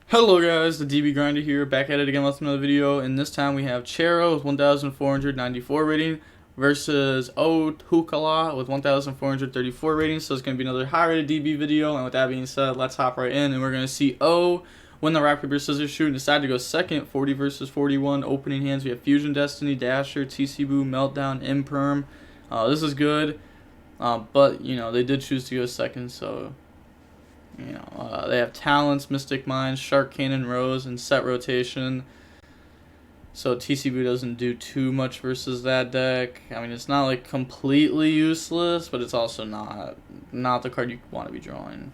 Hello guys, the DB Grinder here, back at it again with another video, and this time we have Chero with 1,494 rating versus Hoakisol with 1,434 rating, so it's going to be another high rated DB video, and with that being said, let's hop right in, and we're going to see O win the rock, paper, scissors shoot, and decide to go second, 40 versus 41, opening hands, we have Fusion Destiny, Dasher, TC Boo, Meltdown, Imperm. This is good, but, you know, they did choose to go second, so... they have Talents, Mystic Mine, Shark Cannon, Rose, and set rotation. So TCB doesn't do too much versus that deck. I mean, it's not like completely useless, but it's also not the card you want to be drawing.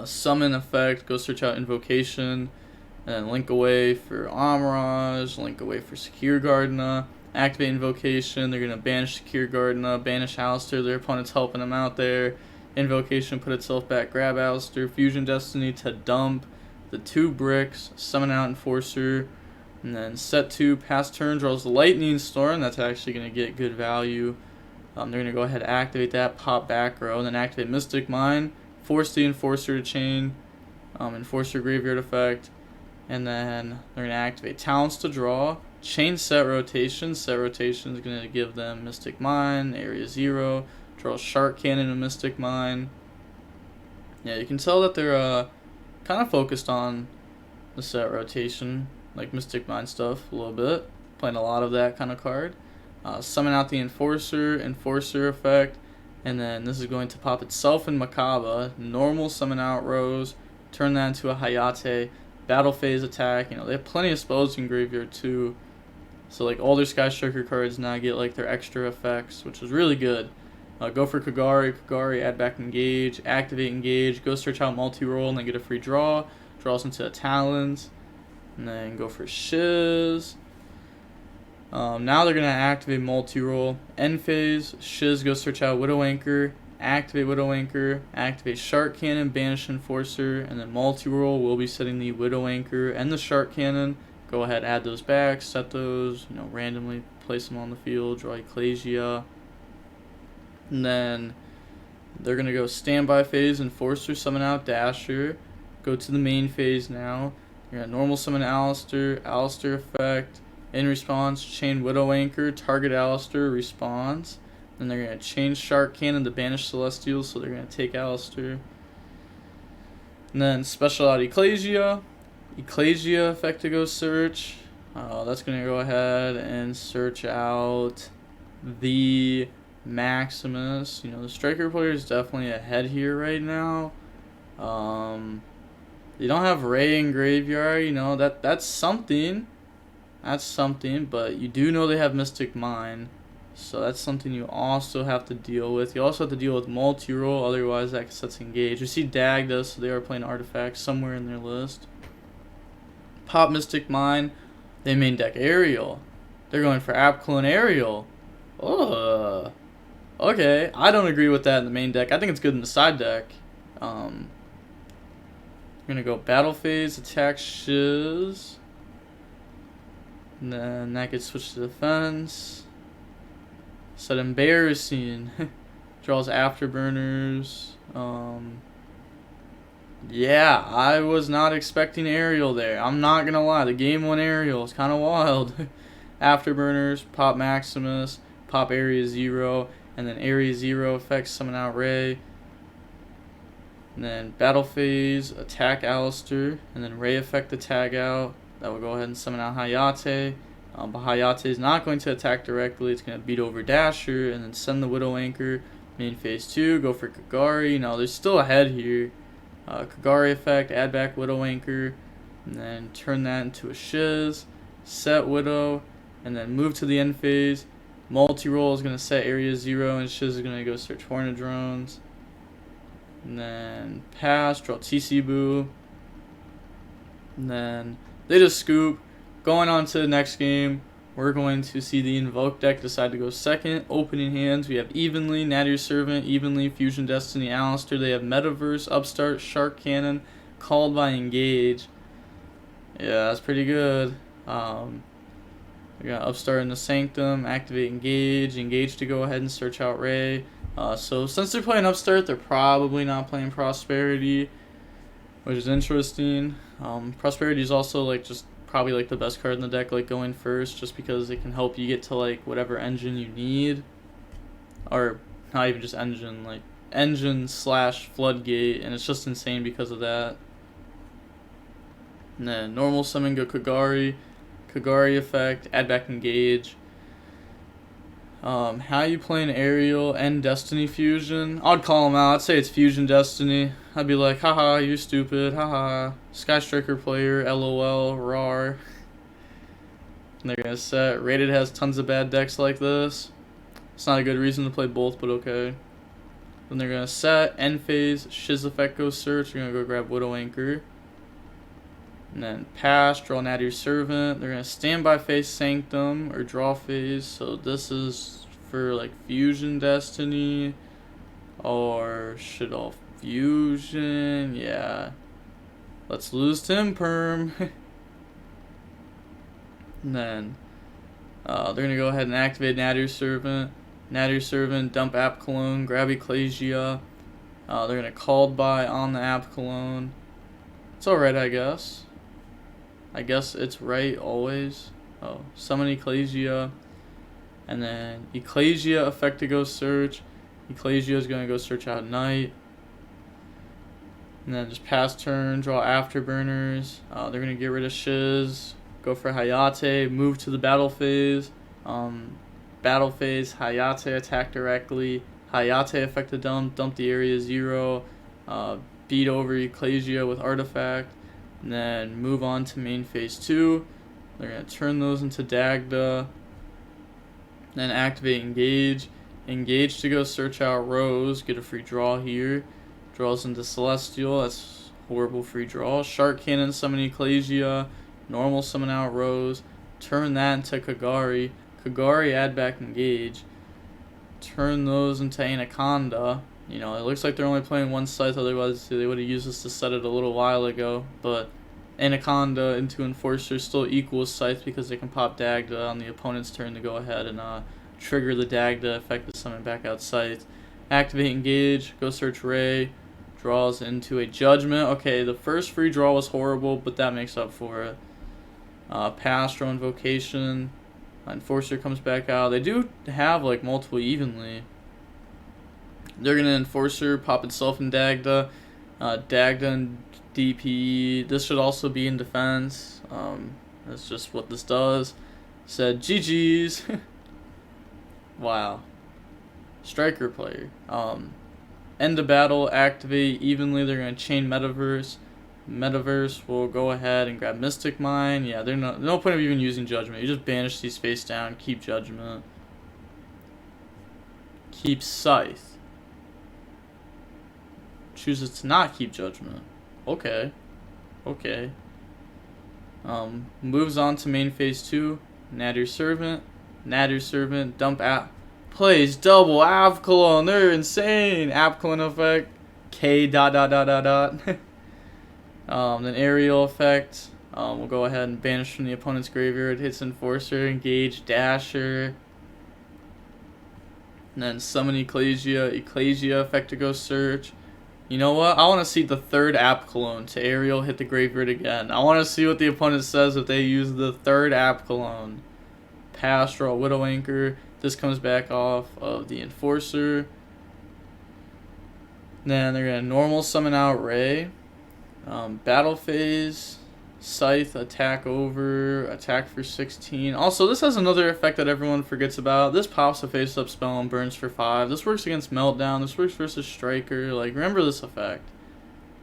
Summon effect, go search out Invocation, and then link away for Amirage, link away for Secure Gardena. Activate Invocation, they're going to banish Secure Gardena, banish Alistair, their opponent's helping them out there. Invocation, put itself back, grab Alistair, Fusion Destiny to dump the 2 bricks, summon out Enforcer, and then set 2, pass turn, draws the Lightning Storm. That's actually going to get good value. They're going to go ahead and activate that, pop back row, and then activate Mystic Mine, force the Enforcer to chain, Enforcer Graveyard effect, and then they're going to activate Talents to draw, chain set rotation. Set rotation is going to give them Mystic Mine, Area 0, draw Shark Cannon and Mystic Mine. Yeah, you can tell that they're kind of focused on the set rotation, like Mystic Mine stuff a little bit. Playing a lot of that kind of card. Summon out the Enforcer effect, and then this is going to pop itself in Makaba. Normal summon out Rose, turn that into a Hayate. Battle phase attack. You know, they have plenty of spells in graveyard too. So like all their Sky Striker cards now get like their extra effects, which is really good. Go for Kagari, add back Engage, activate Engage, go search out multi-roll, and then get a free draw. Draws into a Talons, and then go for Shiz. Now they're going to activate multi-roll. End phase, Shiz, go search out Widow Anchor, activate Widow Anchor, activate Shark Cannon, banish Enforcer, and then multi-roll. We'll be setting the Widow Anchor and the Shark Cannon. Go ahead, add those back, set those, you know, randomly place them on the field, draw Ecclesia. And then they're going to go standby phase, Enforcer, summon out Dasher. Go to the main phase now. You're going to normal summon Alistair effect. In response, chain Widow Anchor, target Alistair, responds. Then they're going to change Shark Cannon to banish Celestials, so they're going to take Alistair. And then special out Ecclesia effect to go search. That's going to go ahead and search out the Maximus. You know, the striker player is definitely ahead here right now. You don't have Ray in graveyard, you know, that's something. But you do know they have Mystic Mine, so that's something you also have to deal with. You also have to deal with multi-roll, otherwise that sets Engage. You see Dag does, so they are playing Artifacts somewhere in their list. Pop Mystic Mine, they main deck Aerial. They're going for Apclone Aerial. Okay, I don't agree with that in the main deck. I think it's good in the side deck. We're gonna go battle phase, attack Shiz. And then that gets switched to defense. Set Embarrassing. Draws Afterburners. Yeah, I was not expecting Aerial there. I'm not gonna lie, the game 1 Aerial is kind of wild. Afterburners, pop Maximus, pop Area 0. And then Area 0 effects, summon out Ray. And then battle phase, attack Alistair. And then Ray effect the tag out. That will go ahead and summon out Hayate. But Hayate is not going to attack directly. It's going to beat over Dasher. And then send the Widow Anchor. Main phase 2, go for Kagari. No, they're still ahead here. Kagari effect, add back Widow Anchor. And then turn that into a Shiz. Set Widow. And then move to the end phase. Multi-roll is going to set Area 0, and Shiz is going to go search Hornet Drones. And then pass, draw TC Boo. And then they just scoop. Going on to the next game, we're going to see the Invoked deck decide to go second. Opening hands, we have Evenly, Nadir Servant, Evenly, Fusion Destiny, Alistair. They have Metaverse, Upstart, Shark Cannon, Called by Engage. Yeah, that's pretty good. We got Upstart in the Sanctum, activate Engage to go ahead and search out Ray. So since they're playing Upstart, they're probably not playing Prosperity. which is interesting. Prosperity is also like just probably like the best card in the deck, like going first, just because it can help you get to like whatever engine you need, or not even just engine, like engine slash floodgate, and it's just insane because of that. And then normal summon, go Kagari effect, add back engage. How you playing Aerial and Destiny Fusion? I'd call them out. I'd say it's Fusion Destiny. I'd be like, haha, you're stupid, haha. Sky Striker player, lol, rar. And they're gonna set. Rated has tons of bad decks like this. It's not a good reason to play both, but okay. Then they're gonna set. End phase, Shiz effect, go search. You're gonna go grab Widow Anchor. And then pass, draw Nadir Servant. They're going to standby phase Sanctum or draw phase. So this is for like Fusion Destiny or shit all Fusion. Yeah. Let's lose Tim Perm. And then they're going to go ahead and activate Nadir Servant. Nadir Servant, dump App Cologne, grab Ecclesia. They're going to called by on the App Cologne. It's alright, I guess. I guess it's right always. Oh, summon Ecclesia. And then Ecclesia effect to go search. Ecclesia is going to go search out Knight. And then just pass turn, draw Afterburners. They're going to get rid of Shiz. Go for Hayate. Move to the battle phase. Battle phase, Hayate attack directly. Hayate effect to dump the area 0. Beat over Ecclesia with Artifact. And then move on to main phase 2. They're going to turn those into Dagda. Then activate Engage. Engage to go search out Rose. Get a free draw here. Draws into Celestial. That's horrible free draw. Shark Cannon summon Ecclesia. Normal summon out Rose. Turn that into Kagari. Kagari add back Engage. Turn those into Anaconda. You know, it looks like they're only playing one scythe, otherwise they would have used this to set it a little while ago. But Anaconda into Enforcer still equals scythe because they can pop Dagda on the opponent's turn to go ahead and trigger the Dagda effect to summon back out scythe. Activate Engage, go search Ray, draws into a Judgment. Okay, the first free draw was horrible, but that makes up for it. Pass, draw Invocation. Enforcer comes back out. They do have like multiple evenly. They're going to Enforcer, pop itself in Dagda. Dagda and DP. This should also be in defense. That's just what this does. Said GG's. Wow. Striker player. End of battle, activate evenly. They're going to chain Metaverse. Metaverse will go ahead and grab Mystic Mine. Yeah, there's no point of even using Judgment. You just banish these face down, keep Judgment. Keep Scythe. Chooses to not keep Judgment. Okay. Okay. Moves on to main phase 2. Nadir Servant. Nadir Servant. Dump app. Plays double Avcolon. They're insane. Avcolon effect. K dot dot dot dot dot. Then Aerial effect. We'll go ahead and banish from the opponent's graveyard. Hits Enforcer. Engage Dasher. And then summon Ecclesia. Ecclesia effect to go search. You know what? I want to see the third App Cologne to Aerial hit the graveyard again. I want to see what the opponent says if they use the third App Cologne. Pass, draw Widow Anchor. This comes back off of the Enforcer. Then they're going to normal summon out Ray. Battle phase. Scythe, attack over, attack for 16. Also, this has another effect that everyone forgets about. This pops a face-up spell and burns for 5. This works against Meltdown. This works versus Striker. Like, remember this effect.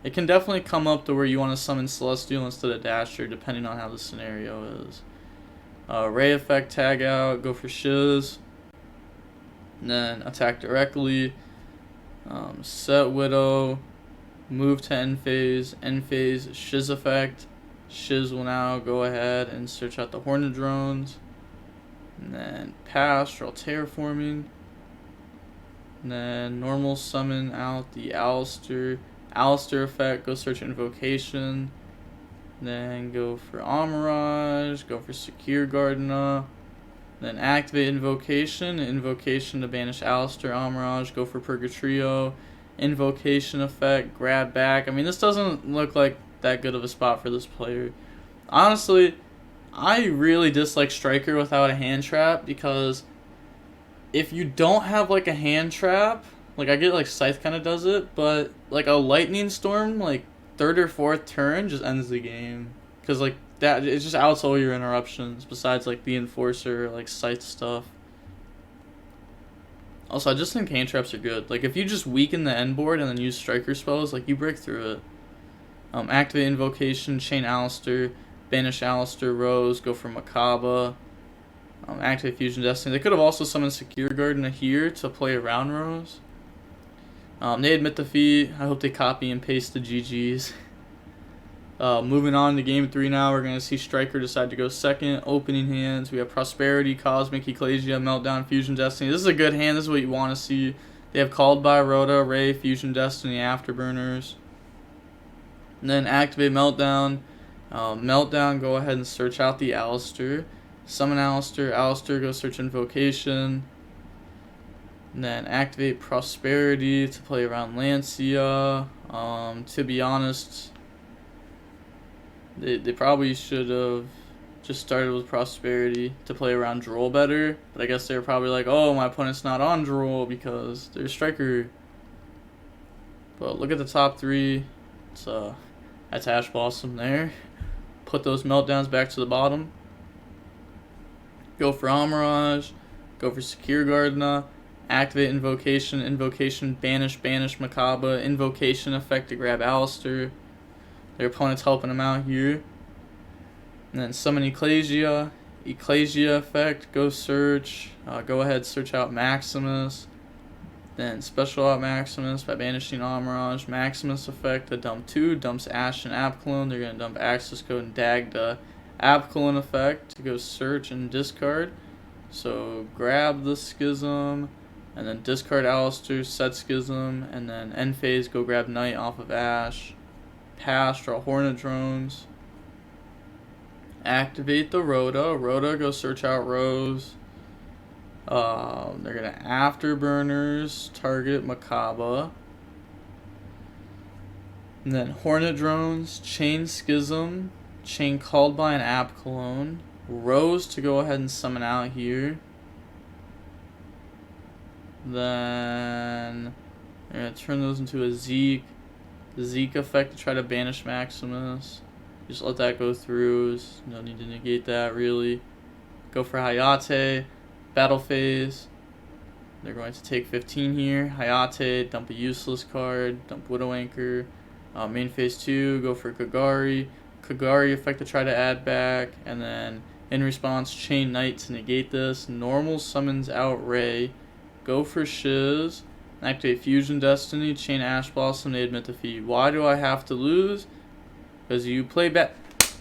It can definitely come up to where you want to summon Celestial instead of Dasher, depending on how the scenario is. Ray effect, tag out, go for Shiz. And then attack directly. Set Widow. Move to end phase. End phase, Shiz effect. Shiz will now go ahead and search out the Hornet drones. And then pass, draw Terraforming. And then normal summon out the Alistair. Alistair effect, go search Invocation. Then go for Amirage, go for Secure Gardener. Then activate Invocation. Invocation to banish Alistair, Amirage, go for Purgatrio. Invocation effect, grab back. I mean, this doesn't look like that good of a spot for this player. Honestly, I really dislike Striker without a hand trap, because if you don't have like a hand trap, like I get like Scythe kind of does it, but like a Lightning Storm like 3rd or 4th turn just ends the game, because like that, it just outs all your interruptions besides like the Enforcer or like Scythe stuff. Also, I just think hand traps are good. Like, if you just weaken the end board and then use Striker spells, like, you break through it. Activate Invocation, Chain Alistair, Banish Alistair, Rose, go for Makaba. Activate Fusion Destiny. They could have also summoned Secure Gardener here to play around Rose. They admit defeat. I hope they copy and paste the GGs. Moving on to game 3 now, we're going to see Striker decide to go second. Opening hands, we have Prosperity, Cosmic, Ecclesia, Meltdown, Fusion Destiny. This is a good hand. This is what you want to see. They have Called by Rhoda, Ray, Fusion Destiny, Afterburners. And then activate Meltdown. Meltdown, go ahead and search out the Alistair. Summon Alistair. Alistair, go search Invocation. And then activate Prosperity to play around Lancia. To be honest, They probably should have just started with Prosperity to play around Droll better, but I guess they were probably like, oh, my opponent's not on Droll because they're Striker. But look at the top 3. That's Ash Blossom there. Put those Meltdowns back to the bottom. Go for Amirage. Go for Secure Gardener. Activate Invocation. Invocation, Banish Makaba. Invocation effect to grab Alistair. Their opponent's helping them out here. And then summon Ecclesia. Ecclesia effect, go search. Go ahead, search out Maximus. Then special out Maximus by banishing Amirage. Maximus effect to dump 2. Dumps Ash and Apcalone. They're going to dump Access Code and Dagda. Apcalone effect to go search and discard. So grab the Schism. And then discard Alistair, set Schism. And then end phase, go grab Knight off of Ash. Pass, draw Hornet Drones. Activate the Rhoda. Rhoda, go search out Rose. They're going to Afterburners, target Makaba. And then Hornet Drones, Chain Schism, Chain Called by an Apcalone. Rose to go ahead and summon out here. Then they're going to turn those into a Zeke. The Zeke effect to try to banish Maximus. Just let that go through. There's no need to negate that, really. Go for Hayate. Battle phase. They're going to take 15 here. Hayate, dump a useless card. Dump Widow Anchor. Main phase 2, go for Kagari. Kagari effect to try to add back. And then in response, Chain Knight to negate this. Normal summons out Ray. Go for Shiz. Activate Fusion Destiny, Chain Ash Blossom, they admit defeat. Why do I have to lose? Because you play bad.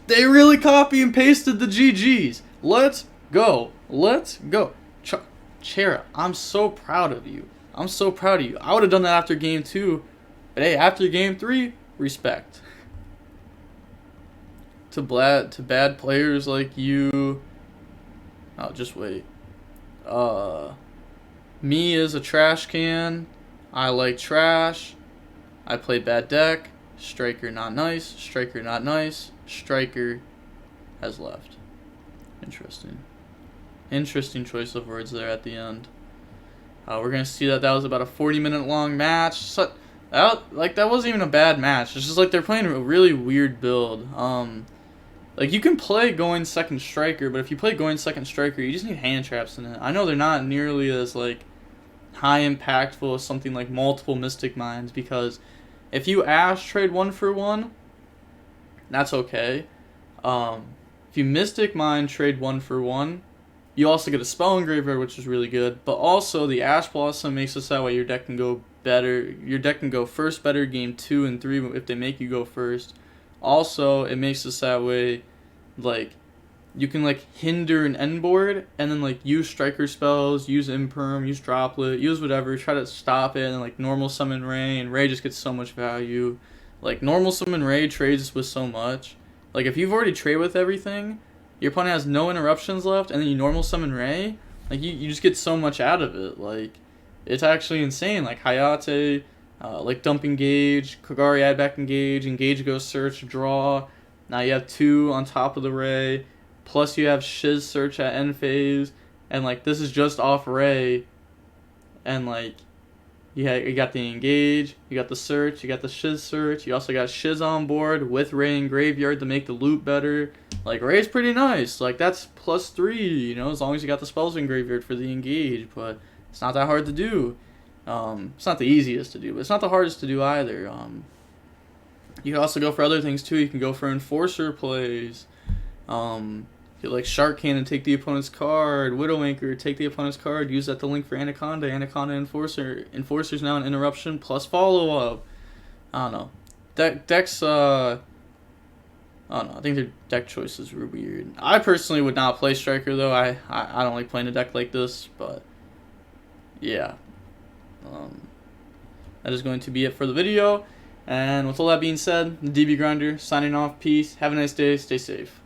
They really copy and pasted the GGs. Let's go. Let's go. Chera, I'm so proud of you. I'm so proud of you. I would have done that after game 2. But hey, after game 3, respect. To bad players like you. Oh, just wait. Me is a trash can. I like trash. I play bad deck. Striker not nice. Striker not nice. Striker has left. Interesting. Interesting choice of words there at the end. We're going to see that was about a 40-minute long match. So, that wasn't even a bad match. It's just like they're playing a really weird build. Like, you can play going second striker, but if you play going second striker, you just need hand traps in it. I know they're not nearly as, like, high impactful as something like multiple Mystic Mines, because if you Ash trade 1 for 1, that's okay. If you Mystic Mine trade 1 for 1, you also get a Spell Engraver, which is really good, but also the Ash Blossom makes it so that way your deck can go better. Your deck can go first better game 2 and 3 if they make you go first. Also, it makes it that way, like, you can, like, hinder an end board, and then, like, use striker spells, use imperm, use droplet, use whatever, try to stop it, and, like, normal summon Ray, and Ray just gets so much value. Like, normal summon Ray trades with so much. Like, if you've already traded with everything, your opponent has no interruptions left, and then you normal summon Ray, like, you just get so much out of it. Like, it's actually insane. Like, Hayate, like Dump Engage, Kagari add back Engage go search, draw. Now you have 2 on top of the Ray, plus you have Shiz search at end phase, and like this is just off Ray, and like you got the Engage, you got the search, you got the Shiz search, you also got Shiz on board with Ray in graveyard to make the loop better. Like Ray's pretty nice, like that's +3, you know, as long as you got the spells in graveyard for the Engage, but it's not that hard to do. It's not the easiest to do, but it's not the hardest to do either. You can also go for other things too. You can go for Enforcer plays. You like Shark Cannon, take the opponent's card. Widow Anchor, take the opponent's card. Use that to link for Anaconda. Anaconda Enforcer. Enforcer's now an interruption plus follow up. I don't know. Decks. I don't know. I think their deck choices were weird. I personally would not play Striker though. I don't like playing a deck like this, but yeah. That is going to be it for the video. And with all that being said, the DB Grinder signing off. Peace. Have a nice day. Stay safe.